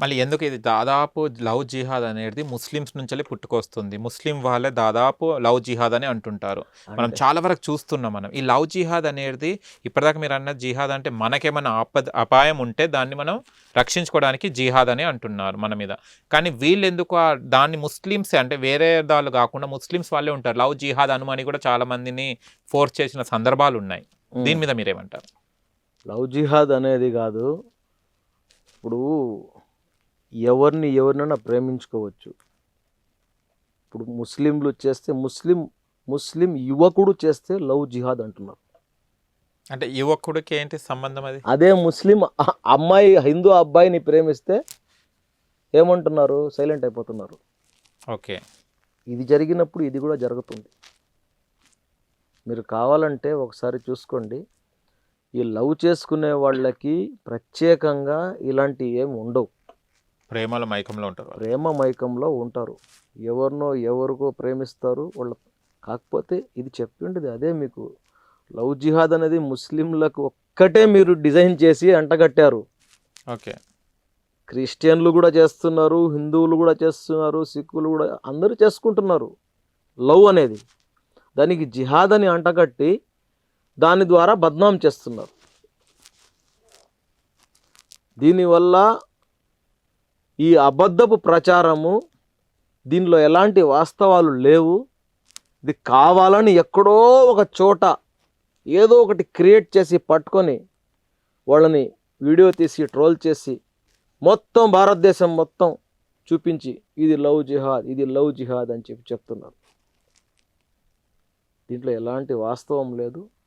మళ్ళీ ఎందుకు ఇది దాదాపు లవ్ జిహాద్ అనేది ముస్లిమ్స్ నుంచెల్లి పుట్టుకొస్తుంది. ముస్లిం వాళ్ళే దాదాపు లవ్ జిహాద్ అని అంటుంటారు. మనం అంటే చాలా వరకు చూస్తున్నాం మనం. ఈ లవ్ జిహాద్ అనేది ఇప్పటిదాకా మీరన్నది జిహాద్ అంటే మనకేమన్నా అపాయం ఉంటే దాన్ని మనం రక్షించుకోవడానికి జిహాద్ అని అంటున్నారు మన మీద. కానీ వీళ్ళెందుకు దాన్ని ముస్లిమ్సే అంటే వేరే దాళ్ళు గాకుండా ముస్లిమ్స్ వాళ్ళే ఉంటారు. లవ్ జిహాద్ అనమని కూడా చాలా మందిని ఫోర్స్ చేసిన సందర్భాలున్నాయి. దీని మీద మీరేమంటారు? లవ్ జిహాద్ అనేది కాదు. ఇప్పుడు ఎవరినైనా ప్రేమించుకోవచ్చు. ఇప్పుడు ముస్లింలు చేస్తే ముస్లిం యువకుడు చేస్తే లవ్ జిహాద్ అంటున్నారు. అంటే యువకుడికి ఏంటి సంబంధం అది? అదే ముస్లిం అమ్మాయి హిందూ అబ్బాయిని ప్రేమిస్తే ఏమంటున్నారు? సైలెంట్ అయిపోతున్నారు. ఓకే. ఇది జరిగినప్పుడు ఇది కూడా జరుగుతుంది. మీరు కావాలంటే ఒకసారి చూసుకోండి. ఈ లవ్ చేసుకునే వాళ్ళకి ప్రత్యేకంగా ఇలాంటివి ఏమి ఉండవు. ప్రేమల మైకంలో ఉంటారు వాళ్ళు. ప్రేమ మైకంలో ఉంటారు. ఎవరికో ప్రేమిస్తారు వాళ్ళు. కాకపోతే ఇది చెప్పిండేది అదే మీకు. లవ్ జిహాద్ అనేది ముస్లింలకు ఒక్కటే మీరు డిజైన్ చేసి అంటగట్టారు. ఓకే. క్రిస్టియన్లు కూడా చేస్తున్నారు, హిందువులు కూడా చేస్తున్నారు, సిక్కులు కూడా అందరూ చేసుకుంటున్నారు లవ్ అనేది. దానికి జిహాద్ అని అంటగట్టి దాని ద్వారా బద్నాం చేస్తున్నారు. దీనివల్ల ఈ అబద్ధపు ప్రచారము, దీనిలో ఎలాంటి వాస్తవాలు లేవు. ఇది కావాలని ఎక్కడో ఒక చోట ఏదో ఒకటి క్రియేట్ చేసి పట్టుకొని వాళ్ళని వీడియో తీసి ట్రోల్ చేసి మొత్తం భారతదేశం మొత్తం చూపించి ఇది లవ్ జిహాద్ అని చెప్తున్నారు. దీంట్లో ఎలాంటి వాస్తవం లేదు.